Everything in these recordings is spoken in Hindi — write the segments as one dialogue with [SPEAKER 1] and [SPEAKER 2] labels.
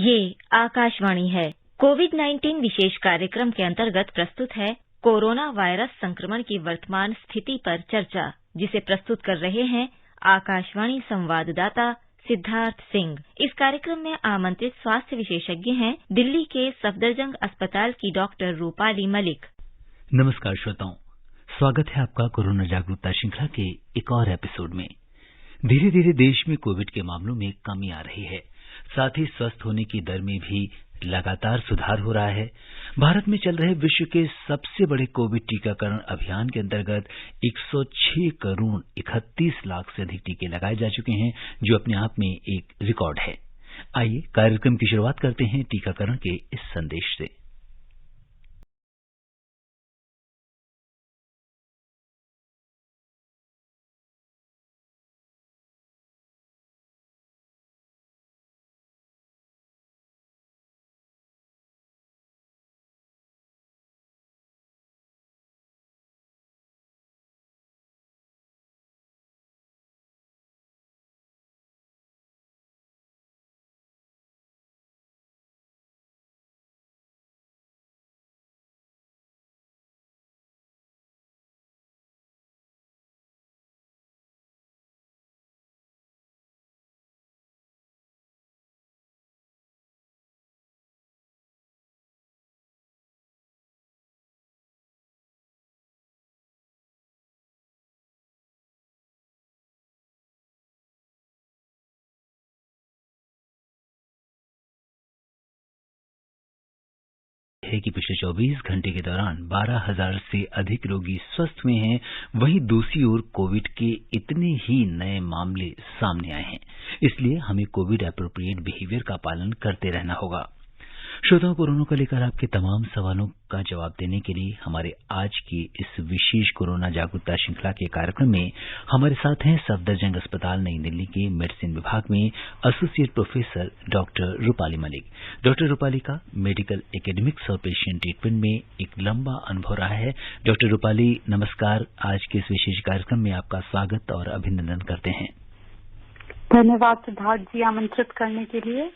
[SPEAKER 1] ये आकाशवाणी है। कोविड-19 विशेष कार्यक्रम के अंतर्गत प्रस्तुत है कोरोना वायरस संक्रमण की वर्तमान स्थिति पर चर्चा, जिसे प्रस्तुत कर रहे हैं आकाशवाणी संवाददाता सिद्धार्थ सिंह। इस कार्यक्रम में आमंत्रित स्वास्थ्य विशेषज्ञ हैं दिल्ली के सफदरजंग अस्पताल की डॉक्टर रूपाली मलिक।
[SPEAKER 2] नमस्कार श्रोताओं, स्वागत है आपका कोरोना जागरूकता श्रृंखला के एक और एपिसोड में। धीरे धीरे देश में कोविड के मामलों में कमी आ रही है, साथ ही स्वस्थ होने की दर में भी लगातार सुधार हो रहा है। भारत में चल रहे विश्व के सबसे बड़े कोविड टीकाकरण अभियान के अंतर्गत 106 करोड़ 31 लाख से अधिक टीके लगाए जा चुके हैं, जो अपने आप में एक रिकॉर्ड है। आइए कार्यक्रम की शुरुआत करते हैं टीकाकरण के इस संदेश से। है कि पिछले 24 घंटे के दौरान 12,000 से अधिक रोगी स्वस्थ हुए हैं। वहीं दूसरी ओर कोविड के इतने ही नए मामले सामने आए हैं, इसलिए हमें कोविड एप्रोप्रिएट बिहेवियर का पालन करते रहना होगा। श्रोताओं, कोरोना को लेकर आपके तमाम सवालों का जवाब देने के लिए हमारे आज की इस विशेष कोरोना जागरूकता श्रृंखला के कार्यक्रम में हमारे साथ हैं सफदरजंग अस्पताल नई दिल्ली के मेडिसिन विभाग में associate professor doctor Rupali Malik. Doctor Rupali का मेडिकल एकेडमिक्स और पेशेंट ट्रीटमेंट में एक लंबा अनुभव रहा है। डॉक्टर रूपाली, नमस्कार। आज के इस विशेष कार्यक्रम में आपका स्वागत और अभिनंदन करते हैं।
[SPEAKER 3] धन्यवाद सिद्धार्थ जी, आमंत्रित करने के लिए।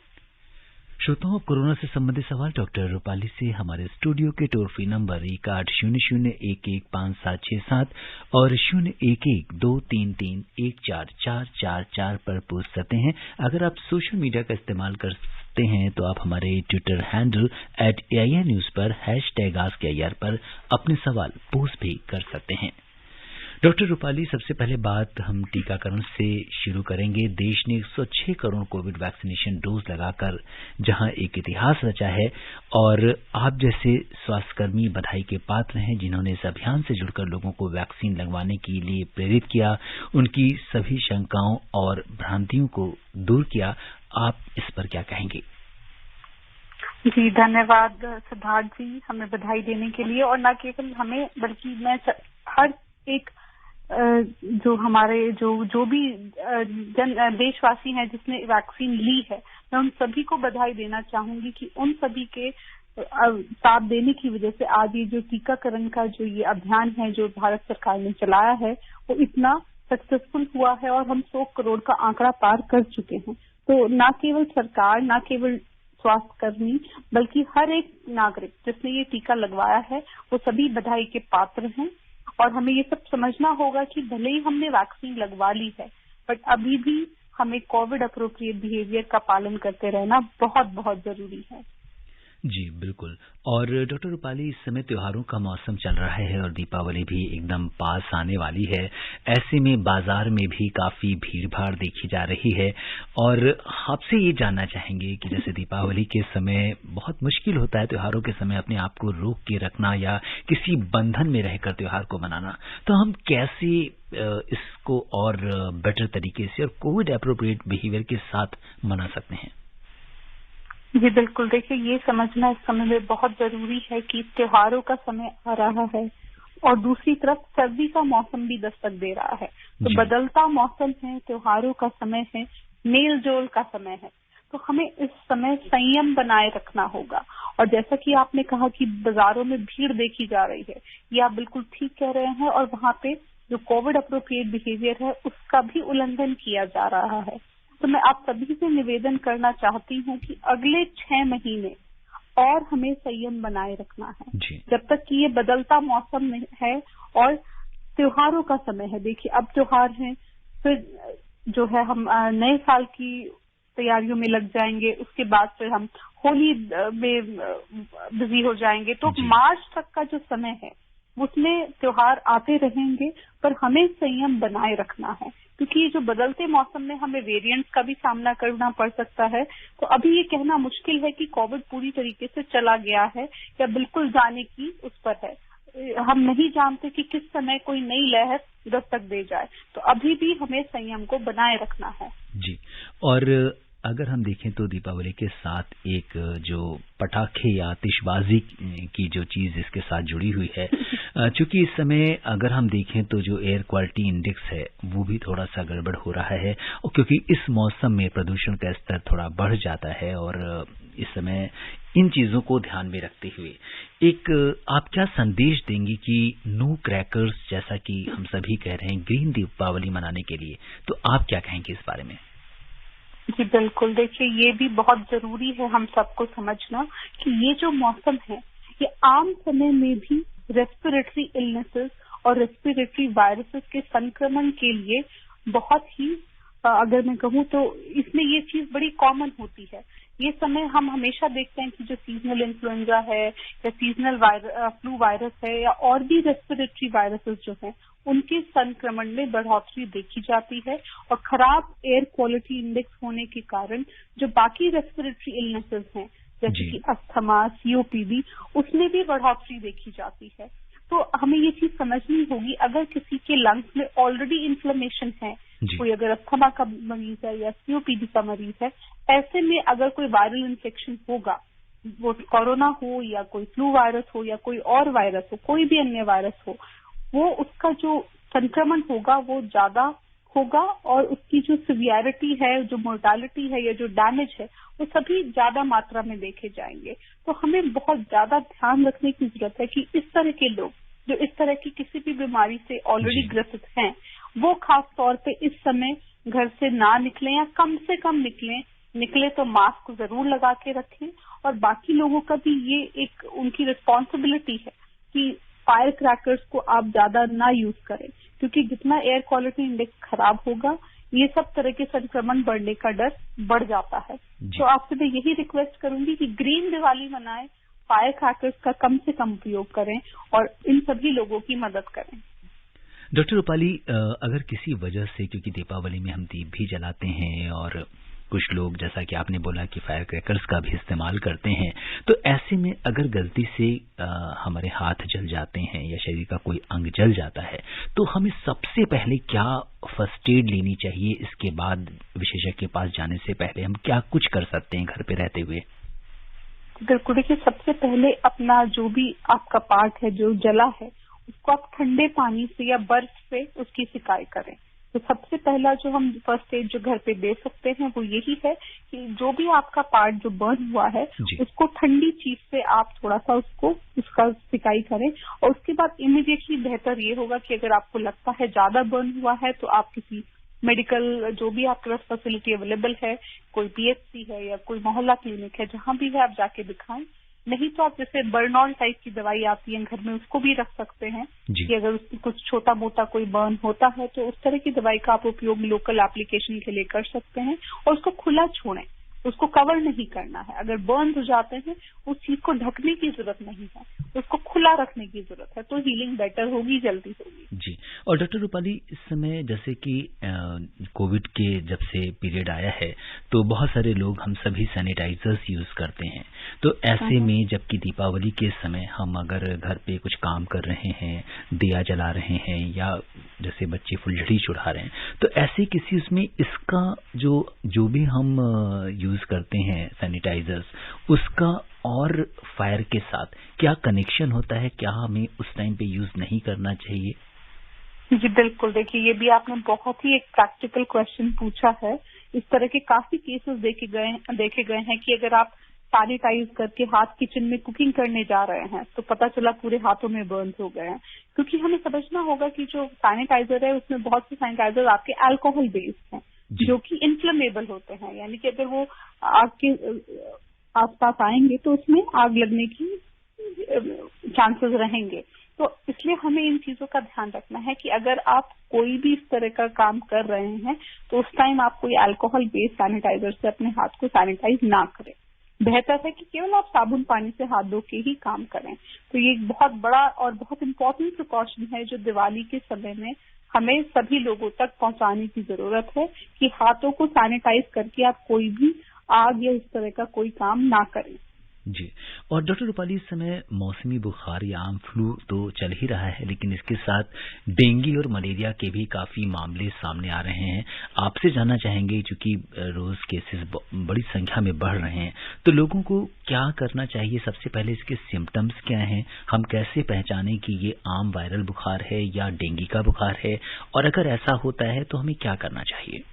[SPEAKER 2] श्रोताओं, कोरोना से संबंधित सवाल डॉक्टर रूपाली से हमारे स्टूडियो के टोल फ्री नंबर 1-800-11-5767 और 011-233-14444 पर पूछ सकते हैं। अगर आप सोशल मीडिया का इस्तेमाल करते हैं तो आप हमारे ट्विटर हैंडल @AIR न्यूज पर #AskAIR पर अपने सवाल पोस्ट भी कर सकते हैं। डॉक्टर रूपाली, सबसे पहले बात हम टीकाकरण से शुरू करेंगे। देश ने 106 करोड़ कोविड वैक्सीनेशन डोज लगाकर जहां एक इतिहास रचा है, और आप जैसे स्वास्थ्यकर्मी बधाई के पात्र हैं जिन्होंने इस अभियान से जुड़कर लोगों को वैक्सीन लगवाने के लिए प्रेरित किया, उनकी सभी शंकाओं और भ्रांतियों को दूर किया। आप इस पर क्या कहेंगे?
[SPEAKER 3] जी, धन्यवाद सिद्धार्थ जी, हमें बधाई देने के लिए। और न केवल हमें, बल्कि मैं हर एक जो हमारे जो भी देशवासी हैं जिसने वैक्सीन ली है, मैं उन सभी को बधाई देना चाहूंगी कि उन सभी के साथ देने की वजह से आज ये जो टीकाकरण का जो ये अभियान है जो भारत सरकार ने चलाया है, वो इतना सक्सेसफुल हुआ है और हम 100 करोड़ का आंकड़ा पार कर चुके हैं। तो न केवल सरकार, न केवल स्वास्थ्यकर्मी, बल्कि हर एक नागरिक जिसने ये टीका लगवाया है, वो सभी बधाई के पात्र हैं। और हमें ये सब समझना होगा कि भले ही हमने वैक्सीन लगवा ली है, बट अभी भी हमें कोविड अप्रोप्रिएट बिहेवियर का पालन करते रहना बहुत बहुत जरूरी है।
[SPEAKER 2] जी बिल्कुल। और डॉक्टर रूपाली, इस समय त्योहारों का मौसम चल रहा है और दीपावली भी एकदम पास आने वाली है। ऐसे में बाजार में भी काफी भीड़-भाड़ देखी जा रही है, और आपसे ये जानना चाहेंगे कि जैसे दीपावली के समय बहुत मुश्किल होता है त्योहारों के समय अपने आप को रोक के रखना या किसी बंधन में रहकर त्योहार को मनाना, तो हम कैसे इसको और बेटर तरीके से और कोविड एप्रोप्रिएट बिहेवियर के साथ मना सकते हैं?
[SPEAKER 3] जी बिल्कुल, देखिए, ये समझना इस समय में बहुत जरूरी है कि त्योहारों का समय आ रहा है और दूसरी तरफ सर्दी का मौसम भी दस्तक दे रहा है। तो बदलता मौसम है, त्योहारों का समय है, मेल जोल का समय है, तो हमें इस समय संयम बनाए रखना होगा। और जैसा कि आपने कहा कि बाजारों में भीड़ देखी जा रही है, ये आप बिल्कुल ठीक कह रहे हैं, और वहाँ पे जो कोविड अप्रोप्रिएट बिहेवियर है उसका भी उल्लंघन किया जा रहा है। तो मैं आप सभी से निवेदन करना चाहती हूँ कि अगले 6 महीने और हमें संयम बनाए रखना है, जब तक कि ये बदलता मौसम है और त्योहारों का समय है। देखिए अब त्योहार हैं, फिर जो है हम नए साल की तैयारियों में लग जाएंगे, उसके बाद फिर हम होली में बिजी हो जाएंगे। तो मार्च तक का जो समय है उसमें त्योहार आते रहेंगे, पर हमें संयम बनाए रखना है, क्योंकि ये जो बदलते मौसम में हमें वेरिएंट्स का भी सामना करना पड़ सकता है। तो अभी ये कहना मुश्किल है कि कोविड पूरी तरीके से चला गया है या बिल्कुल जाने की उस पर है। हम नहीं जानते कि किस समय कोई नई लहर दस्तक दे जाए, तो अभी भी हमें संयम को बनाए रखना है।
[SPEAKER 2] जी, और अगर हम देखें तो दीपावली के साथ एक जो पटाखे या आतिशबाजी की जो चीज इसके साथ जुड़ी हुई है, चूंकि इस समय अगर हम देखें तो जो एयर क्वालिटी इंडेक्स है वो भी थोड़ा सा गड़बड़ हो रहा है, और क्योंकि इस मौसम में प्रदूषण का स्तर थोड़ा बढ़ जाता है, और इस समय इन चीजों को ध्यान में रखते हुए एक आप क्या संदेश देंगी कि नो क्रैकर्स, जैसा कि हम सभी कह रहे हैं, ग्रीन दीपावली मनाने के लिए, तो आप क्या कहेंगे इस बारे में?
[SPEAKER 3] जी बिल्कुल, देखिए ये भी बहुत जरूरी है हम सबको समझना कि ये जो मौसम है ये आम समय में भी रेस्पिरेटरी इलनेसेस और रेस्पिरेटरी वायरसेस के संक्रमण के लिए बहुत ही, अगर मैं कहूँ तो इसमें ये चीज बड़ी कॉमन होती है। ये समय हम हमेशा देखते हैं कि जो सीजनल इन्फ्लुएंजा है या सीजनल फ्लू वायरस है या और भी रेस्पिरेटरी वायरसेस जो हैं उनके संक्रमण में बढ़ोतरी देखी जाती है, और खराब एयर क्वालिटी इंडेक्स होने के कारण जो बाकी रेस्पिरेटरी इलनेसेस हैं जैसे कि अस्थमा, सीओपीडी, उसमें भी बढ़ोतरी देखी जाती है। तो हमें ये चीज समझनी होगी, अगर किसी के लंग्स में ऑलरेडी इन्फ्लेमेशन है, कोई अगर अस्थमा का मरीज है या सीओपीडी का मरीज है, ऐसे में अगर कोई वायरल इन्फेक्शन होगा, वो कोरोना हो या कोई फ्लू वायरस हो या कोई और वायरस हो, कोई भी अन्य वायरस हो, वो उसका जो संक्रमण होगा वो ज्यादा होगा, और उसकी जो सिवियरिटी है, जो मोर्टालिटी है या जो डैमेज है, वो सभी ज्यादा मात्रा में देखे जाएंगे। तो हमें बहुत ज्यादा ध्यान रखने की जरूरत है कि इस तरह के लोग जो इस तरह की किसी भी बीमारी से ऑलरेडी ग्रसित हैं, वो खास तौर पे इस समय घर से ना निकलें या कम से कम निकले तो मास्क जरूर लगा के रखें। और बाकी लोगों का भी ये एक उनकी रिस्पॉन्सिबिलिटी है कि फायर क्रैकर्स को आप ज्यादा ना यूज करें, क्योंकि जितना एयर क्वालिटी इंडेक्स खराब होगा ये सब तरह के संक्रमण बढ़ने का डर बढ़ जाता है। तो आपसे मैं यही रिक्वेस्ट करूंगी कि ग्रीन दिवाली मनाएं, फायर क्रैकर्स का कम से कम उपयोग करें और इन सभी लोगों की मदद करें।
[SPEAKER 2] डॉक्टर रूपाली, अगर किसी वजह से, क्योंकि दीपावली में हम दीप भी जलाते हैं और कुछ लोग, जैसा कि आपने बोला, कि फायर क्रैकर्स का भी इस्तेमाल करते हैं, तो ऐसे में अगर गलती से हमारे हाथ जल जाते हैं या शरीर का कोई अंग जल जाता है, तो हमें सबसे पहले क्या फर्स्ट एड लेनी चाहिए? इसके बाद विशेषज्ञ के पास जाने से पहले हम क्या कुछ कर सकते हैं घर पे रहते हुए?
[SPEAKER 3] बिल्कुल, देखिए सबसे पहले अपना जो भी आपका पार्ट है जो जला है उसको आप ठंडे पानी से या बर्फ से उसकी सिकाई करें। तो सबसे पहला जो हम फर्स्ट एड जो घर पे दे सकते हैं वो यही है कि जो भी आपका पार्ट जो बर्न हुआ है उसको ठंडी चीज से आप थोड़ा सा उसका सिकाई करें, और उसके बाद इमीडिएटली बेहतर ये होगा कि अगर आपको लगता है ज्यादा बर्न हुआ है तो आप किसी मेडिकल जो भी आपके पास फैसिलिटी अवेलेबल है, कोई पीएचसी है या कोई मोहल्ला क्लिनिक है, जहां भी है आप जाके दिखाएं। नहीं तो आप जैसे बर्नॉल टाइप की दवाई आती है घर में, उसको भी रख सकते हैं कि अगर उसकी कुछ छोटा मोटा कोई बर्न होता है तो उस तरह की दवाई का आप उपयोग लोकल एप्लीकेशन के लिए कर सकते हैं, और उसको खुला छोड़ें, उसको कवर नहीं करना है। अगर बर्न हो जाते हैं उस चीज को ढकने की जरूरत नहीं है, उसको खुला रखने की जरूरत है, तो हीलिंग बेटर होगी, जल्दी होगी।
[SPEAKER 2] जी, और डॉक्टर रूपाली, इस समय जैसे कि कोविड के जब से पीरियड आया है तो बहुत सारे लोग, हम सभी सैनिटाइजर्स यूज करते हैं, तो ऐसे में जबकि दीपावली के समय हम अगर घर पे कुछ काम कर रहे हैं, दिया जला रहे हैं या जैसे बच्चे फुलझड़ी चढ़ा रहे हैं, तो ऐसे किसी उसमें इसका जो भी हम यूज करते हैं सैनिटाइजर्स, उसका और फायर के साथ क्या कनेक्शन होता है? क्या हमें उस टाइम पे यूज नहीं करना चाहिए?
[SPEAKER 3] जी बिल्कुल, देखिए ये भी आपने बहुत ही एक प्रैक्टिकल क्वेश्चन पूछा है। इस तरह के काफी केसेस देखे गए हैं कि अगर आप सैनिटाइज करके हाथ किचन में कुकिंग करने जा रहे हैं तो पता चला पूरे हाथों में बर्न हो गए हैं, क्योंकि हमें समझना होगा कि जो सैनिटाइजर है उसमें बहुत से सैनिटाइजर आपके अल्कोहल बेस्ड हैं, जो कि इन्फ्लेमेबल होते हैं, यानी कि अगर वो आग के आसपास आएंगे तो उसमें आग लगने की चांसेस रहेंगे। तो इसलिए हमें इन चीजों का ध्यान रखना है कि अगर आप कोई भी इस तरह का काम कर रहे हैं तो उस टाइम आप कोई अल्कोहल बेस्ड सैनिटाइजर से अपने हाथ को सैनिटाइज ना करें। बेहतर है कि केवल आप साबुन पानी से हाथ धो के ही काम करें। तो ये एक बहुत बड़ा और बहुत इंपॉर्टेंट प्रिकॉशन है जो दिवाली के समय में हमें सभी लोगों तक पहुंचाने की जरूरत है कि हाथों को सैनिटाइज करके आप कोई भी आग या इस तरह का कोई काम ना करें।
[SPEAKER 2] जी। और डॉक्टर रूपाली, इस समय मौसमी बुखार या आम फ्लू तो चल ही रहा है, लेकिन इसके साथ डेंगू और मलेरिया के भी काफी मामले सामने आ रहे हैं। आपसे जानना चाहेंगे, चूंकि रोज केसेस बड़ी संख्या में बढ़ रहे हैं, तो लोगों को क्या करना चाहिए? सबसे पहले इसके सिम्टम्स क्या हैं? हम कैसे पहचानें कि ये आम वायरल बुखार है या डेंगू का बुखार है? और अगर ऐसा होता है तो हमें क्या करना चाहिए?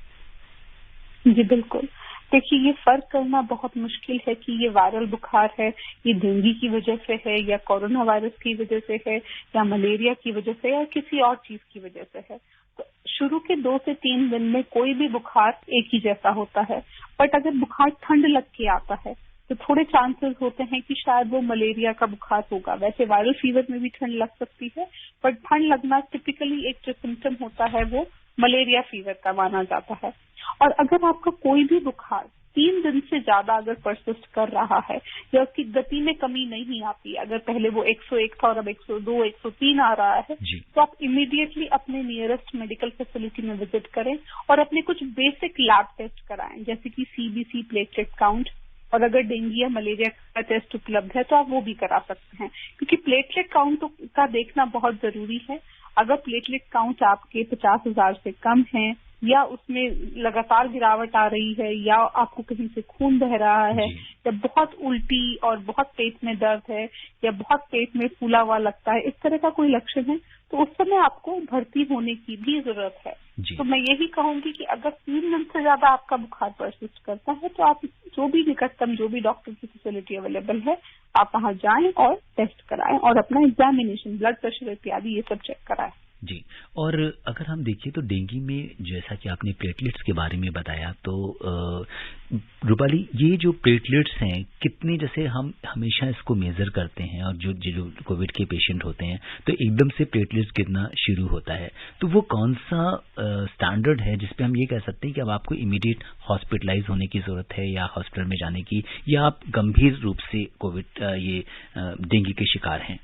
[SPEAKER 3] जी बिल्कुल। देखिए, ये फर्क करना बहुत मुश्किल है कि ये वायरल बुखार है, ये डेंगू की वजह से है या कोरोना वायरस की वजह से है या मलेरिया की वजह से या किसी और चीज की वजह से है। तो शुरू के 2 से 3 दिन में कोई भी बुखार एक ही जैसा होता है, बट अगर बुखार ठंड लग के आता है तो थोड़े चांसेस होते हैं कि शायद वो मलेरिया का बुखार होगा। वैसे वायरल फीवर में भी ठंड लग सकती है, बट ठंड लगना टिपिकली एक जो सिम्टम होता है वो मलेरिया फीवर का माना जाता है। और अगर आपका कोई भी बुखार 3 दिन से ज्यादा अगर परसिस्ट कर रहा है या उसकी गति में कमी नहीं आती, अगर पहले वो 101 था और अब 102, 103 आ रहा है, तो आप इमीडिएटली अपने नियरेस्ट मेडिकल फैसिलिटी में विजिट करें और अपने कुछ बेसिक लैब टेस्ट कराएं, जैसे कि सीबीसी, प्लेटलेट काउंट, और अगर डेंगू या मलेरिया का टेस्ट उपलब्ध है तो आप वो भी करा सकते हैं, क्योंकि प्लेटलेट काउंट का देखना बहुत जरूरी है। अगर प्लेटलेट काउंट आपके 50,000 से कम है या उसमें लगातार गिरावट आ रही है या आपको कहीं से खून बह रहा है या बहुत उल्टी और बहुत पेट में दर्द है या बहुत पेट में फूला हुआ लगता है, इस तरह का कोई लक्षण है, तो उस समय आपको भर्ती होने की भी जरूरत है। तो मैं यही कहूंगी कि अगर 3 दिन से ज्यादा आपका बुखार परसिस्ट करता है तो आप जो भी निकटतम जो भी डॉक्टर की फैसिलिटी अवेलेबल है आप वहां जाएं और टेस्ट कराएं और अपना एग्जामिनेशन, ब्लड प्रेशर इत्यादि ये सब चेक कराएं।
[SPEAKER 2] जी। और अगर हम देखिए तो डेंगू में, जैसा कि आपने प्लेटलेट्स के बारे में बताया, तो रूपाली, ये जो प्लेटलेट्स हैं कितने, जैसे हम हमेशा इसको मेजर करते हैं और जो कोविड के पेशेंट होते हैं तो एकदम से प्लेटलेट्स गिरना शुरू होता है, तो वो कौन सा स्टैंडर्ड है जिसपे हम ये कह सकते हैं कि अब आपको इमीडिएट हॉस्पिटलाइज होने की जरूरत है या हॉस्पिटल में जाने की, या आप गंभीर रूप से कोविड ये डेंगू के शिकार हैं?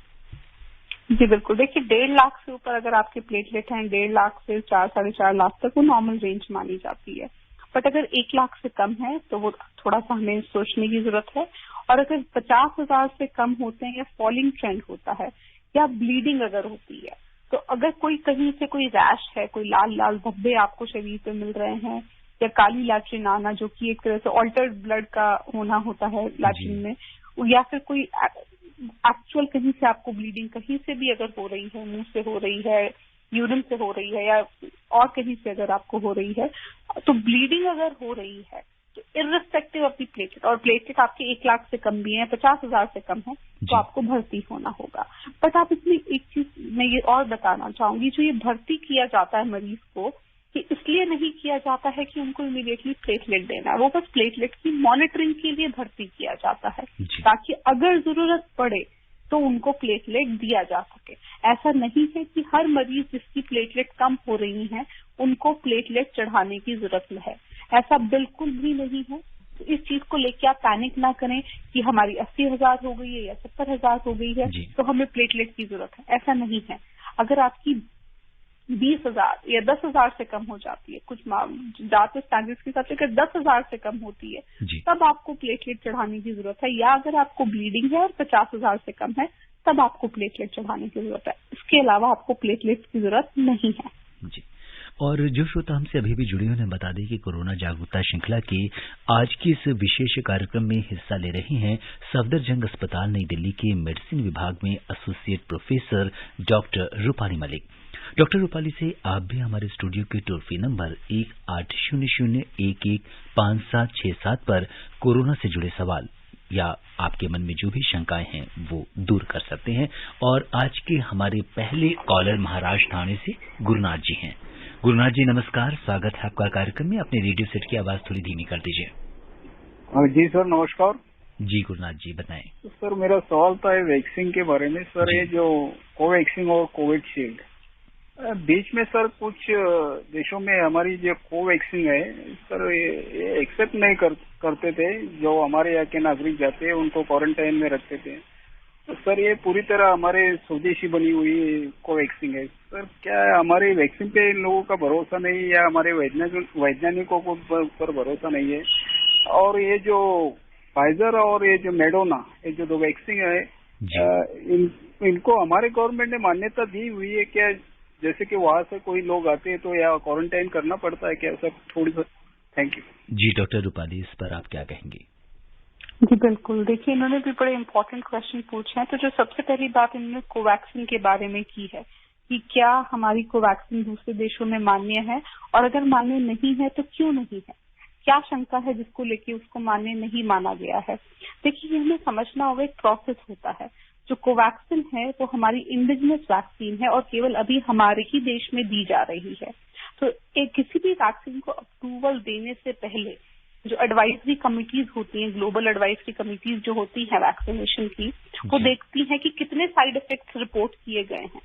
[SPEAKER 3] जी बिल्कुल। देखिए, 1.5 लाख से ऊपर अगर आपके प्लेटलेट हैं, 1.5 लाख से 4, 4.5 लाख तक वो नॉर्मल रेंज मानी जाती है। बट अगर 1 लाख से कम है तो वो थोड़ा सा हमें सोचने की जरूरत है। और अगर 50,000 से कम होते हैं या फॉलिंग ट्रेंड होता है या ब्लीडिंग अगर होती है, तो अगर कोई कहीं से कोई रैश है, कोई लाल लाल धब्बे आपको शरीर पे मिल रहे हैं या काली लैट्रिन आना, जो कि एक तरह से ऑल्टर्ड ब्लड का होना होता है लैट्रिन में, या फिर कोई एक्चुअल कहीं से आपको ब्लीडिंग कहीं से भी अगर हो रही है, मुंह से हो रही है, यूरिन से हो रही है या और कहीं से अगर आपको हो रही है, तो ब्लीडिंग अगर हो रही है तो इर्रिस्पेक्टिव ऑफ द प्लेटलेट, और प्लेटलेट आपके 1 लाख से कम भी है, 50,000 से कम है, तो आपको भर्ती होना होगा। बट आप इसमें एक चीज मैं ये और बताना चाहूंगी, जो ये भर्ती किया जाता है मरीज को, कि इसलिए नहीं किया जाता है कि उनको इमीडिएटली प्लेटलेट देना है, वो बस प्लेटलेट की मॉनिटरिंग के लिए भर्ती किया जाता है, ताकि अगर जरूरत पड़े तो उनको प्लेटलेट दिया जा सके। ऐसा नहीं है कि हर मरीज जिसकी प्लेटलेट कम हो रही है उनको प्लेटलेट चढ़ाने की जरूरत है, ऐसा बिल्कुल भी नहीं है। तो इस चीज को लेकर आप पैनिक ना करें कि हमारी 80,000 हो गई है या 70,000 हो गई है तो हमें प्लेटलेट की जरूरत है, ऐसा नहीं है। अगर आपकी 20,000 या 10,000 से कम हो जाती है, कुछ जाते स्टैंडर्ड्स के हिसाब से अगर 10,000 से कम होती है तब आपको प्लेटलेट चढ़ाने की जरूरत है, या अगर आपको ब्लीडिंग है और 50,000 से कम है तब आपको प्लेटलेट चढ़ाने की जरूरत है। इसके अलावा आपको प्लेटलेट की जरूरत नहीं है।
[SPEAKER 2] जी। और जो श्रोता हमसे अभी भी जुड़े उन्हें बता दें कि कोरोना जागरूकता श्रृंखला के आज की इस विशेष कार्यक्रम में हिस्सा ले रही हैं सफदरजंग अस्पताल नई दिल्ली के मेडिसिन विभाग में associate professor doctor Rupali Malik. Doctor Rupali से आप भी हमारे स्टूडियो के टोल फ्री नंबर 1800-115767 पर कोरोना से जुड़े सवाल या आपके मन में जो भी शंकाएं हैं वो दूर कर सकते हैं। और आज के हमारे पहले कॉलर महाराष्ट्र थाने से गुरुनाथ जी हैं। गुरुनाथ जी नमस्कार, स्वागत है आपका कार्यक्रम में। अपने रेडियो सेट की आवाज थोड़ी धीमी कर दीजिए।
[SPEAKER 4] जी सर नमस्कार।
[SPEAKER 2] जी गुरुनाथ जी बताएं।
[SPEAKER 4] सर मेरा सवाल था वैक्सीन के बारे में। सर ये जो कोवैक्सीन और कोविशील्ड, बीच में सर कुछ देशों में हमारी जो कोवैक्सीन है सर ये एक्सेप्ट नहीं करते थे। जो हमारे यहाँ के नागरिक जाते हैं उनको क्वारंटाइन में रखते थे। तो सर ये पूरी तरह हमारे स्वदेशी बनी हुई कोवैक्सीन है। सर क्या हमारी वैक्सीन पे इन लोगों का भरोसा नहीं या हमारे वैज्ञानिकों को पर भरोसा नहीं है? और ये जो फाइजर और ये जो मेडोना, ये जो दो वैक्सीन है, इनको हमारे गवर्नमेंट ने मान्यता दी हुई है क्या? जैसे कि वहां से कोई लोग आते हैं तो या क्वारंटाइन करना पड़ता है क्या? सर थोड़ी सा थैंक यू।
[SPEAKER 2] जी डॉक्टर रूपाली, इस पर आप क्या कहेंगे?
[SPEAKER 3] जी बिल्कुल, देखिए इन्होंने भी बड़े इम्पोर्टेंट क्वेश्चन पूछे हैं। तो जो सबसे पहली बात इन्होंने कोवैक्सीन के बारे में की है कि क्या हमारी कोवैक्सीन दूसरे देशों में मान्य है, और अगर मान्य नहीं है तो क्यों नहीं है, क्या शंका है जिसको लेके उसको मान्य नहीं माना गया है। देखिए हमें समझना होगा एक प्रोसेस होता है। जो कोवैक्सीन है वो हमारी इंडिजिनस वैक्सीन है और केवल अभी हमारे ही देश में दी जा रही है। तो किसी भी वैक्सीन को अप्रूवल देने से पहले जो एडवाइजरी कमिटीज होती हैं, ग्लोबल एडवाइजरी कमिटीज जो होती हैं वैक्सीनेशन की, वो देखती हैं कि कितने साइड इफेक्ट्स रिपोर्ट किए गए हैं,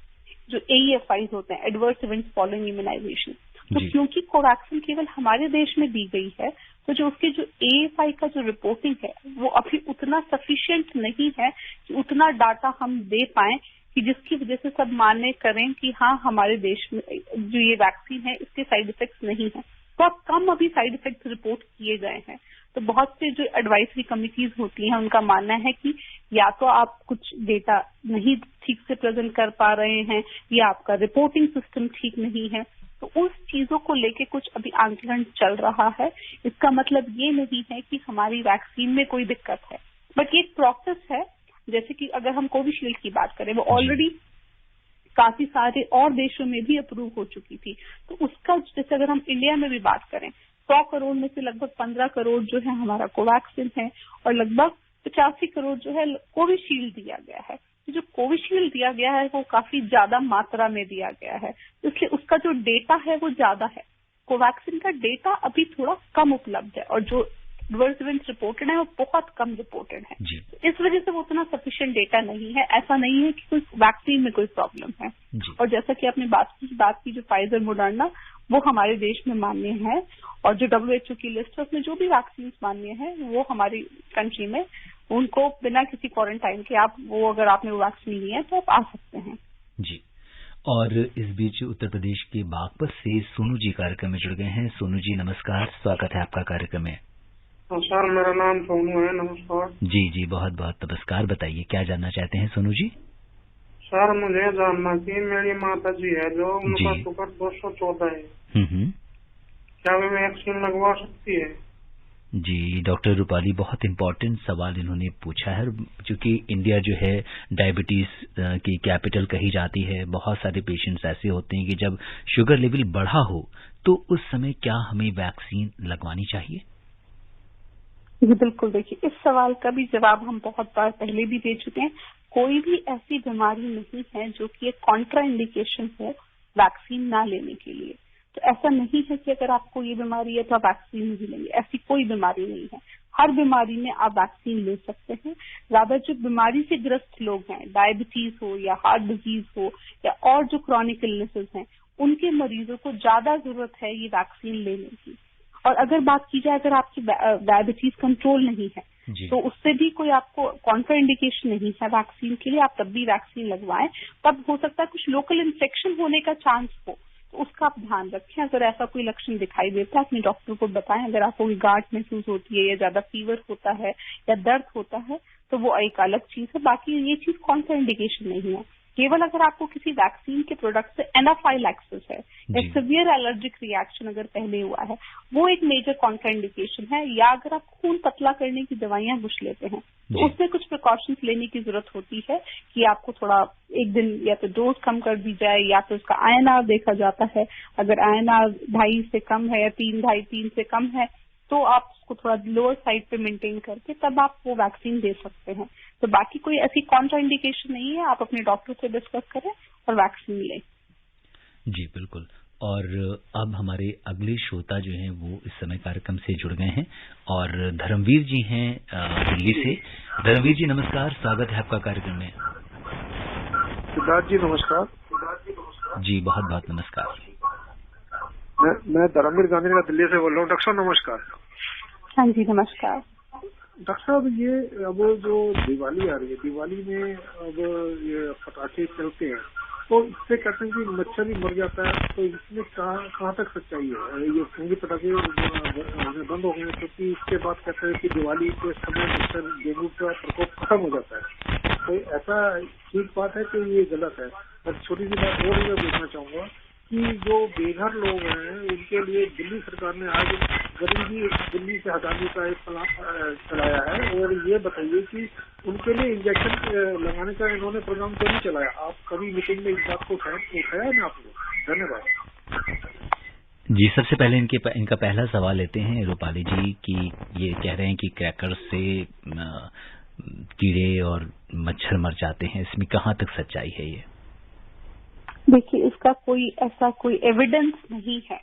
[SPEAKER 3] जो AEFIs होते हैं, एडवर्स इवेंट्स फॉलोइंग इम्यूनाइजेशन। तो क्योंकि कोवैक्सीन केवल हमारे देश में दी गई है तो जो उसके जो AEFI का जो रिपोर्टिंग है वो अभी उतना सफिशिएंट नहीं है कि उतना डाटा हम दे पाएं कि जिसकी वजह से सब मान्य करें कि हाँ हमारे देश में जो ये वैक्सीन है इसके साइड इफेक्ट्स नहीं है। बहुत कम अभी साइड इफेक्ट्स रिपोर्ट किए गए हैं। तो बहुत से जो एडवाइजरी कमिटीज होती हैं उनका मानना है कि या तो आप कुछ डेटा नहीं ठीक से प्रेजेंट कर पा रहे हैं या आपका रिपोर्टिंग सिस्टम ठीक नहीं है। तो उस चीजों को लेके कुछ अभी आंकलन चल रहा है। इसका मतलब ये नहीं है कि हमारी वैक्सीन में कोई दिक्कत है, बट ये एक प्रोसेस है। जैसे कि अगर हम कोविशील्ड की बात करें, वो ऑलरेडी काफी सारे और देशों में भी अप्रूव हो चुकी थी। तो उसका जैसे अगर हम इंडिया में भी बात करें, 100 करोड़ में से लगभग 15 करोड़ जो है हमारा कोवैक्सीन है और लगभग 85 करोड़ जो है कोविशील्ड दिया गया है। जो कोविशील्ड दिया गया है वो काफी ज्यादा मात्रा में दिया गया है, इसलिए उसका जो डेटा है वो ज्यादा है। कोवैक्सीन का डेटा अभी थोड़ा कम उपलब्ध है और जो एडवर्स इवेंट्स रिपोर्टेड है वो बहुत कम रिपोर्टेड है। इस वजह से वो उतना सफिशिएंट डेटा नहीं है। ऐसा नहीं है कि कोई वैक्सीन में कोई प्रॉब्लम है। और जैसा कि आपने बात की जो फाइजर मोडर्ना वो हमारे देश में मान्य है और जो WHO की लिस्ट है उसमें जो भी वैक्सीन मान्य है वो हमारी कंट्री में उनको बिना किसी क्वारंटाइन के अगर आपने वो वैक्सीन ली है तो आप आ सकते हैं।
[SPEAKER 2] जी। और इस बीच उत्तर प्रदेश के बागपत से सोनू जी कार्यक्रम में जुड़ गए हैं। सोनू जी नमस्कार, स्वागत है आपका कार्यक्रम में।
[SPEAKER 5] सर मेरा नाम सोनू है। नमस्कार।
[SPEAKER 2] जी जी बहुत बहुत नमस्कार। बताइए क्या जानना चाहते हैं सोनू जी?
[SPEAKER 5] सर मुझे जानना कि मेरी माता जी है जो उनका शुगर 214 है, क्या वे वैक्सीन लगवा सकती है?
[SPEAKER 2] जी डॉक्टर रूपाली, बहुत इम्पोर्टेंट सवाल इन्होंने पूछा है। क्योंकि इंडिया जो है डायबिटीज की कैपिटल कही जाती है। बहुत सारे पेशेंट्स ऐसे होते हैं कि जब शुगर लेवल बढ़ा हो तो उस समय क्या हमें वैक्सीन लगवानी चाहिए?
[SPEAKER 3] जी बिल्कुल, देखिए इस सवाल का भी जवाब हम बहुत बार पहले भी दे चुके हैं। कोई भी ऐसी बीमारी नहीं है जो कि एक कॉन्ट्रा इंडिकेशन हो वैक्सीन ना लेने के लिए। तो ऐसा नहीं है कि अगर आपको ये बीमारी है तो आप वैक्सीन नहीं लेंगे, ऐसी कोई बीमारी नहीं है। हर बीमारी में आप वैक्सीन ले सकते हैं। ज्यादा जो बीमारी से ग्रस्त लोग हैं, डायबिटीज हो या हार्ट डिजीज हो या और जो क्रॉनिक इलनेसेस हैं, उनके मरीजों को ज्यादा जरूरत है ये वैक्सीन लेने की। और अगर बात की जाए अगर आपकी डायबिटीज कंट्रोल नहीं है तो उससे भी कोई आपको कॉन्ट्रा इंडिकेशन नहीं है वैक्सीन के लिए, आप तब भी वैक्सीन लगवाएं। तब हो सकता है कुछ लोकल इन्फेक्शन होने का चांस हो, तो उसका आप ध्यान रखें। अगर ऐसा कोई लक्षण दिखाई देता है अपने डॉक्टर को बताएं। अगर आपको कोई गांठ महसूस होती है या ज्यादा फीवर होता है या दर्द होता है तो वो एक अलग चीज है। बाकी ये चीज कॉन्ट्रा इंडिकेशन नहीं है। केवल अगर आपको किसी वैक्सीन के प्रोडक्ट से एनाफाइलैक्सिस है या सीवियर एलर्जिक रिएक्शन अगर पहले हुआ है, वो एक मेजर कॉन्ट्राइंडिकेशन है। या अगर आप खून पतला करने की दवाइयां कुछ लेते हैं तो उसमें कुछ प्रिकॉशंस लेने की जरूरत होती है कि आपको थोड़ा एक दिन या तो डोज कम कर दी जाए या तो उसका INR देखा जाता है। अगर INR 2.5 से कम है या 3 से कम है तो आप उसको थोड़ा लोअर साइड पे मेंटेन करके तब आप वो वैक्सीन दे सकते हैं। तो बाकी कोई ऐसी कॉन्ट्रा इंडिकेशन नहीं है। आप अपने डॉक्टर से डिस्कस करें और वैक्सीन लें।
[SPEAKER 2] जी बिल्कुल। और अब हमारे अगले श्रोता जो हैं वो इस समय कार्यक्रम से जुड़ गए हैं और धर्मवीर जी हैं दिल्ली से। धर्मवीर जी नमस्कार, स्वागत है आपका कार्यक्रम में।
[SPEAKER 6] सिद्धार्थ जी नमस्कार।
[SPEAKER 2] जी बहुत बहुत नमस्कार।
[SPEAKER 6] मैं धर्मवीर गांधी नगर दिल्ली से बोल रहा हूँ। डॉक्टर साहब नमस्कार।
[SPEAKER 3] हाँ जी नमस्कार।
[SPEAKER 6] डॉक्टर साहब ये अब जो दिवाली आ रही है, दिवाली में अब ये पटाखे चलते हैं तो इससे कहते हैं कि मच्छर भी मर जाता है, तो इसमें कहाँ तक सच्चाई है? ये फूंगी पटाखे बंद हो गए क्योंकि इसके बाद कहते हैं कि दिवाली के समय मच्छर डेंगू का प्रकोप खत्म हो जाता है, तो ऐसा ठीक बात है कि ये गलत है? और छोटी सी बात और मैं पूछना चाहूँगा कि जो बेघर लोग हैं उनके लिए दिल्ली सरकार ने आज गरीबी दिल्ली से हटाने का एक प्लान चलाया है, और ये बताइए कि उनके लिए इंजेक्शन लगाने का इन्होंने प्रोग्राम क्यों नहीं चलाया? आप कभी मीटिंग में इस बात को उठाया है ना आपने? धन्यवाद
[SPEAKER 2] जी। सबसे पहले इनका पहला सवाल लेते हैं रूपाली जी की। ये कह रहे हैं कि क्रैकर्स से कीड़े और मच्छर मर जाते हैं, इसमें कहाँ तक सच्चाई है? ये
[SPEAKER 3] देखिए, इसका कोई एविडेंस नहीं है।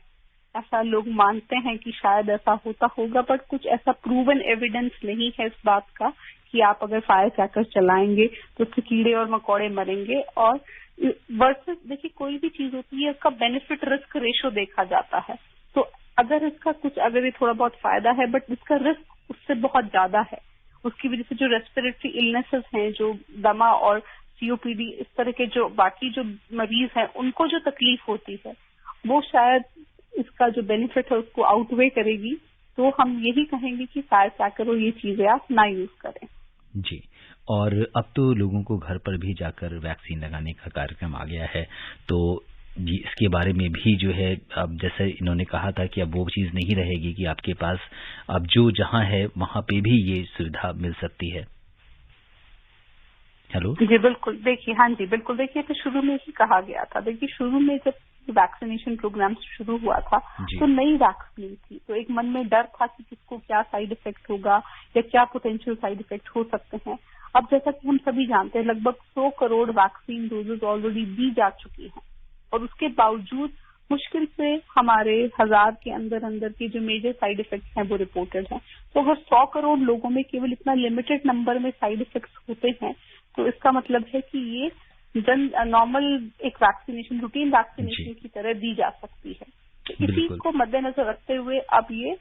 [SPEAKER 3] ऐसा लोग मानते हैं कि शायद ऐसा होता होगा, बट कुछ ऐसा प्रूवन एविडेंस नहीं है इस बात का कि आप अगर फायर क्रैकर चलाएंगे तो उससे कीड़े और मकोड़े मरेंगे। और वर्सेस देखिए, कोई भी चीज होती है उसका बेनिफिट रिस्क रेशो देखा जाता है। तो अगर ये थोड़ा बहुत फायदा है, बट इसका रिस्क उससे बहुत ज्यादा है। उसकी वजह से जो रेस्पिरेटरी इलनेसेस हैं, जो दमा और सीओपीडी, इस तरह के जो बाकी जो मरीज हैं उनको जो तकलीफ होती है, वो शायद इसका जो बेनिफिट है उसको आउटवे करेगी। तो हम यही कहेंगे कि फायर क्रैकर और ये चीजें आप ना यूज करें।
[SPEAKER 2] जी। और अब तो लोगों को घर पर भी जाकर वैक्सीन लगाने का कार्यक्रम आ गया है, तो जी इसके बारे में भी जो है, अब जैसे इन्होंने कहा था कि अब वो चीज नहीं रहेगी कि आपके पास अब जो जहां है वहां पे भी ये सुविधा मिल सकती है। हेलो
[SPEAKER 3] जी बिल्कुल। देखिए, हाँ जी बिल्कुल। देखिए, तो शुरू में ही कहा गया था। देखिए, शुरू में जब वैक्सीनेशन प्रोग्राम शुरू हुआ था तो नई वैक्सीन थी, तो एक मन में डर था कि किसको क्या साइड इफेक्ट होगा या क्या पोटेंशियल साइड इफेक्ट हो सकते हैं। अब जैसा कि हम सभी जानते हैं, लगभग 100 करोड़ वैक्सीन डोजेज ऑलरेडी दी जा चुकी हैं, और उसके बावजूद मुश्किल से हमारे 1000 के अंदर के जो मेजर साइड इफेक्ट्स हैं वो रिपोर्टेड हैं। तो अगर 100 करोड़ लोगों में केवल इतना लिमिटेड नंबर में साइड इफेक्ट्स होते हैं, तो इसका मतलब है कि ये नॉर्मल एक वैक्सीनेशन, रूटीन वैक्सीनेशन की तरह दी जा सकती है। तो इसी को मद्देनजर रखते हुए अब ये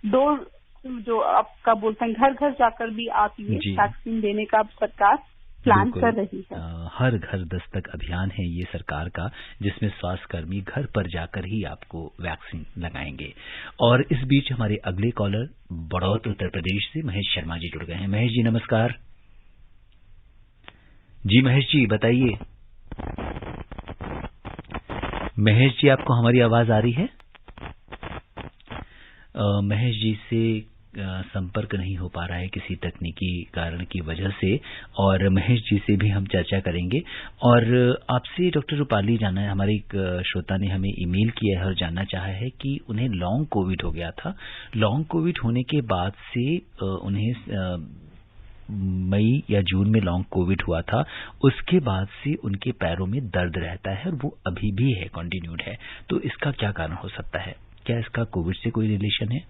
[SPEAKER 3] डोर जो आपका बोलते हैं घर घर जाकर भी आप ये वैक्सीन देने का सरकार प्लान कर रही है।
[SPEAKER 2] हर घर दस्तक अभियान है ये सरकार का, जिसमें स्वास्थ्यकर्मी घर पर जाकर ही आपको वैक्सीन लगाएंगे। और इस बीच हमारे अगले कॉलर बड़ौत उत्तर प्रदेश से महेश शर्मा जी जुड़ गए हैं। महेश जी नमस्कार। जी महेश जी बताइए। महेश जी आपको हमारी आवाज आ रही है? महेश जी से संपर्क नहीं हो पा रहा है किसी तकनीकी कारण की वजह से, और महेश जी से भी हम चर्चा करेंगे। और आपसे डॉक्टर रूपाली जानना है, हमारे एक श्रोता ने हमें ईमेल किया है और जानना चाहा है कि उन्हें लॉन्ग कोविड हो गया था। लॉन्ग कोविड होने के बाद से उन्हें मई या जून में लॉन्ग कोविड हुआ था, उसके बाद से उनके पैरों में दर्द रहता है और वो अभी भी है, कंटिन्यूड है। तो इसका क्या कारण हो सकता है? क्या इसका कोविड से कोई रिलेशन है?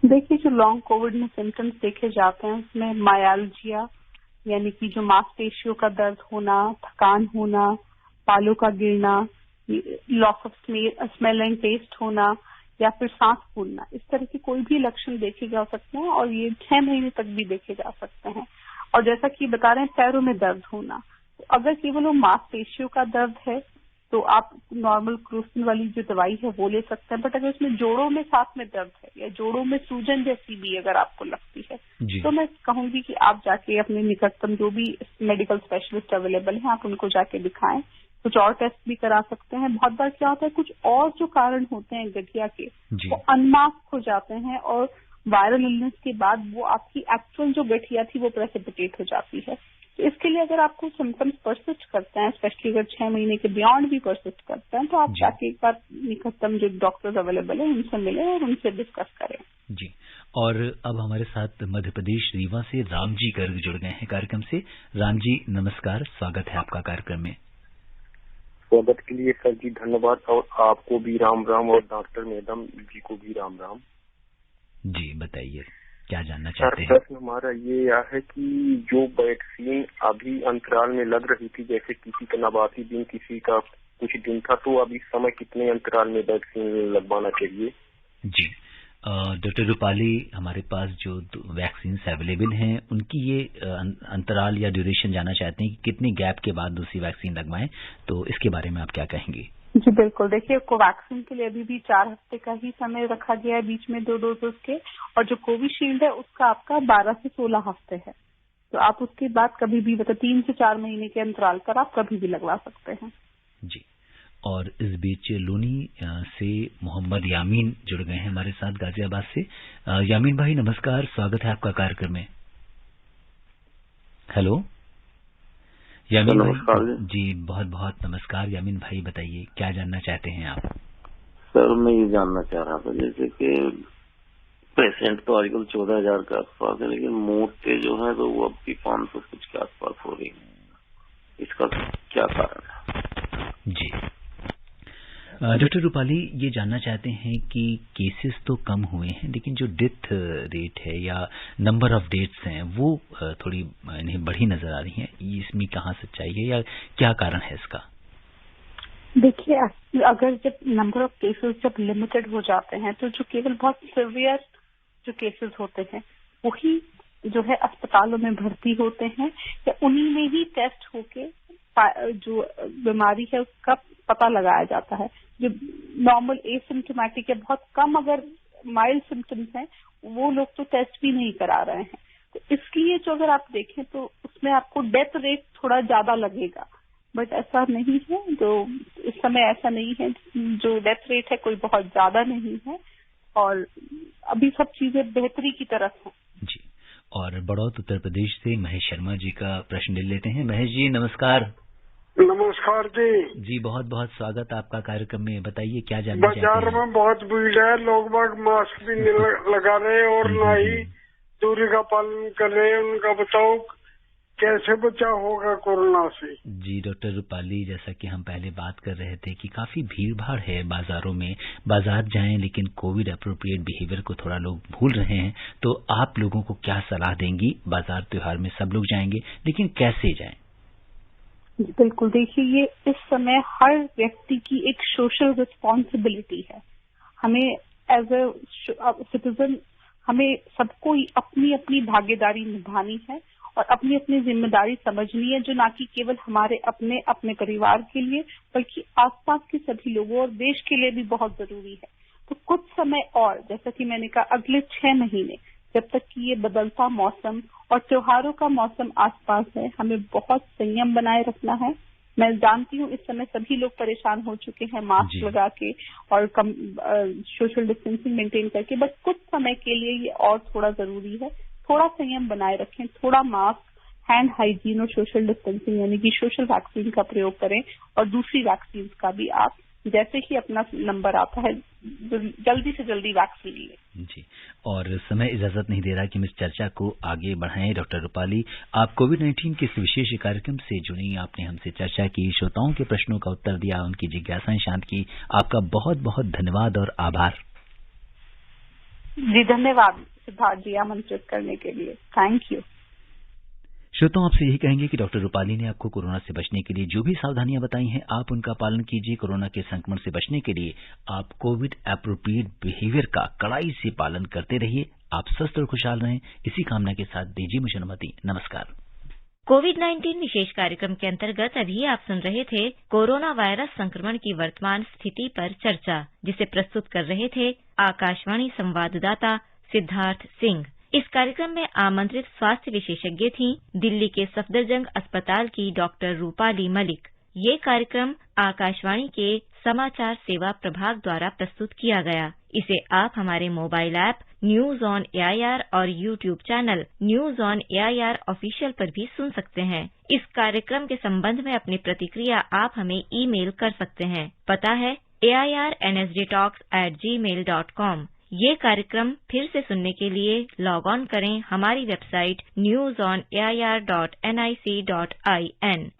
[SPEAKER 3] देखिए, जो लॉन्ग कोविड में सिम्टम्स देखे जाते हैं उसमें मायालजिया यानी कि जो मांसपेशियों का दर्द होना, थकान होना, बालों का गिरना, loss of smell and taste होना, या फिर सांस फूलना, इस तरह के कोई भी लक्षण देखे जा सकते हैं, और ये 6 महीने तक भी देखे जा सकते हैं। और जैसा कि बता रहे हैं पैरों में दर्द होना, तो अगर केवल वो मांसपेशियों का दर्द है तो आप नॉर्मल क्रोसिन वाली जो दवाई है वो ले सकते हैं। बट अगर उसमें जोड़ों में साथ में दर्द है या जोड़ों में सूजन जैसी भी अगर आपको लगती है, तो मैं कहूंगी कि आप जाके अपने निकटतम जो भी मेडिकल स्पेशलिस्ट अवेलेबल हैं आप उनको जाके दिखाएं। कुछ और टेस्ट भी करा सकते हैं। बहुत बार क्या होता है, कुछ और जो कारण होते हैं गठिया के वो अनमास्क हो जाते हैं, और वायरल इलनेस के बाद वो आपकी एक्चुअल जो गठिया थी वो प्रेसिपिटेट हो जाती है। तो इसके लिए अगर आपको सिम्टम्स परसिस्ट करते हैं, स्पेशली अगर 6 महीने के बियॉन्ड भी परसिस्ट करते हैं, तो आप जाके एक बार निकटतम जो डॉक्टर्स अवेलेबल है उनसे मिलें और उनसे डिस्कस करें।
[SPEAKER 2] जी। और अब हमारे साथ मध्य प्रदेश रीवा से रामजी गर्ग जुड़ गए हैं कार्यक्रम से। रामजी नमस्कार, स्वागत है आपका कार्यक्रम में।
[SPEAKER 7] स्वागत के लिए सर जी धन्यवाद, और आपको भी राम राम और डॉक्टर मैडम जी को भी राम राम।
[SPEAKER 2] जी बताइए, क्या जानना चाहते हैं?
[SPEAKER 7] प्रश्न हमारा ये है कि जो वैक्सीन अभी अंतराल में लग रही थी, जैसे किसी का 89 दिन, किसी का कुछ दिन था, तो अब इस समय कितने अंतराल में वैक्सीन लगवाना चाहिए?
[SPEAKER 2] जी डॉक्टर रूपाली, हमारे पास जो वैक्सीन अवेलेबल हैं उनकी ये अंतराल या ड्यूरेशन जानना चाहते हैं कि कितने गैप के बाद दूसरी वैक्सीन लगवाएं, तो इसके बारे में आप क्या कहेंगे?
[SPEAKER 3] जी बिल्कुल, देखिए कोवैक्सीन के लिए अभी भी 4 हफ्ते का ही समय रखा गया है बीच में 2 डोजेस के, और जो कोविशील्ड है उसका आपका 12 से 16 हफ्ते है। तो आप उसके बाद कभी भी, मतलब 3 से 4 महीने के अंतराल पर आप कभी भी लगवा सकते हैं।
[SPEAKER 2] जी, और इस बीच लोनी से मोहम्मद यामीन जुड़ गए हैं हमारे साथ गाजियाबाद से। यामीन भाई नमस्कार, स्वागत है आपका कार्यक्रम में। हेलो यामीन भाई। जी बहुत बहुत नमस्कार यामीन भाई, बताइए क्या जानना चाहते हैं आप?
[SPEAKER 8] सर मैं ये जानना चाह रहा था, जैसे कि पेशेंट तो आजकल 14,000 के आसपास है, लेकिन मौतें जो है तो वो अब भी 500 कुछ के आसपास हो रही है, इसका क्या कारण है?
[SPEAKER 2] जी डॉक्टर रूपाली, ये जानना चाहते हैं कि केसेस तो कम हुए हैं, लेकिन जो डेथ रेट है या नंबर ऑफ डेथ्स हैं वो थोड़ी इन्हें बढ़ी नजर आ रही हैं। इसमें कहाँ सच्चाई है या क्या कारण है इसका?
[SPEAKER 3] देखिए, अगर जब नंबर ऑफ केसेस जब लिमिटेड हो जाते हैं तो जो केवल बहुत सिवियर जो केसेस होते हैं वही जो है अस्पतालों में भर्ती होते हैं, या उन्हीं में ही टेस्ट होके जो बीमारी है उसका पता लगाया जाता है। जो नॉर्मल एसिम्प्टोमेटिक है, बहुत कम अगर माइल्ड सिम्टम्स हैं, वो लोग तो टेस्ट भी नहीं करा रहे हैं। तो इसलिए जो अगर आप देखें तो उसमें आपको डेथ रेट थोड़ा ज्यादा लगेगा, बट ऐसा नहीं है। जो इस समय ऐसा नहीं है, जो डेथ रेट है कोई बहुत ज्यादा नहीं है, और अभी सब चीजें बेहतरी की तरफ है।
[SPEAKER 2] जी, और बड़ौत उत्तर प्रदेश से महेश शर्मा जी का प्रश्न ले लेते हैं। महेश जी नमस्कार।
[SPEAKER 9] नमस्कार जी।
[SPEAKER 2] जी बहुत बहुत स्वागत आपका कार्यक्रम में, बताइए क्या जानना चाहते हैं?
[SPEAKER 9] बाजार में बहुत भीड़ है, लोग बाग मास्क भी नहीं लगा रहे और ना ही दूरी का पालन कर रहे। उनका बताओ कैसे बचाव होगा कोरोना से?
[SPEAKER 2] जी डॉक्टर रूपाली, जैसा कि हम पहले बात कर रहे थे कि काफी भीड़ भाड़ है बाजारों में, बाजार जाएं लेकिन कोविड अप्रोप्रिएट बिहेवियर को थोड़ा लोग भूल रहे हैं, तो आप लोगों को क्या सलाह देंगी? बाजार त्योहार में सब लोग जाएंगे, लेकिन कैसे जाएं?
[SPEAKER 3] बिल्कुल, देखिए ये इस समय हर व्यक्ति की एक सोशल रिस्पॉन्सिबिलिटी है। हमें एज अ सिटीजन हमें सबको अपनी अपनी भागीदारी निभानी है और अपनी अपनी जिम्मेदारी समझनी है, जो ना कि केवल हमारे अपने अपने परिवार के लिए बल्कि आसपास के सभी लोगों और देश के लिए भी बहुत जरूरी है। तो कुछ समय और, जैसा कि मैंने कहा, अगले 6 महीने जब तक कि ये बदलता मौसम और त्योहारों का मौसम आसपास है, हमें बहुत संयम बनाए रखना है। मैं जानती हूँ इस समय सभी लोग परेशान हो चुके हैं मास्क लगा के और सोशल डिस्टेंसिंग मेंटेन करके, बट कुछ समय के लिए ये और थोड़ा जरूरी है। थोड़ा संयम बनाए रखें, थोड़ा मास्क, हैंड हाइजीन और सोशल डिस्टेंसिंग यानी कि सोशल वैक्सीन का प्रयोग करें, और दूसरी वैक्सीन का भी आप जैसे ही अपना नंबर आता है जल्दी से जल्दी वैक्सीन लें।
[SPEAKER 2] जी, और समय इजाजत नहीं दे रहा कि हम इस चर्चा को आगे बढ़ाएं। डॉक्टर रूपाली, आप कोविड-19 के इस विशेष कार्यक्रम से जुड़ी, आपने हमसे चर्चा की, श्रोताओं के प्रश्नों का उत्तर दिया, उनकी जिज्ञासाएं शांत की। आपका बहुत बहुत धन्यवाद और आभार।
[SPEAKER 3] जी धन्यवाद सिद्धार्थ जी, आमंत्रित करने के लिए, थैंक यू।
[SPEAKER 2] श्रोताओं, आपसे यही कहेंगे कि डॉक्टर रूपाली ने आपको कोरोना से बचने के लिए जो भी सावधानियां बताई हैं, आप उनका पालन कीजिए। कोरोना के संक्रमण से बचने के लिए आप कोविड एप्रोप्रिएट बिहेवियर का कड़ाई से पालन करते रहिए। आप स्वस्थ और खुशहाल रहें, इसी कामना के साथ दीजिए मुझे अनुमति। नमस्कार।
[SPEAKER 1] कोविड-19 विशेष कार्यक्रम के अंतर्गत अभी आप सुन रहे थे कोरोना वायरस संक्रमण की वर्तमान स्थिति पर चर्चा, जिसे प्रस्तुत कर रहे थे आकाशवाणी संवाददाता सिद्धार्थ सिंह। इस कार्यक्रम में आमंत्रित स्वास्थ्य विशेषज्ञ थीं दिल्ली के सफदरजंग अस्पताल की डॉक्टर रूपाली मलिक। ये कार्यक्रम आकाशवाणी के समाचार सेवा प्रभाग द्वारा प्रस्तुत किया गया। इसे आप हमारे mobile app news on AIR और YouTube channel news on AIR official पर भी सुन सकते हैं। इस कार्यक्रम के संबंध में अपनी प्रतिक्रिया आप हमें ईमेल कर सकते हैं। पता है airnsdtalks@gmail.com। ये कार्यक्रम फिर से सुनने के लिए लॉग ऑन करें हमारी वेबसाइट newsonair.nic.in।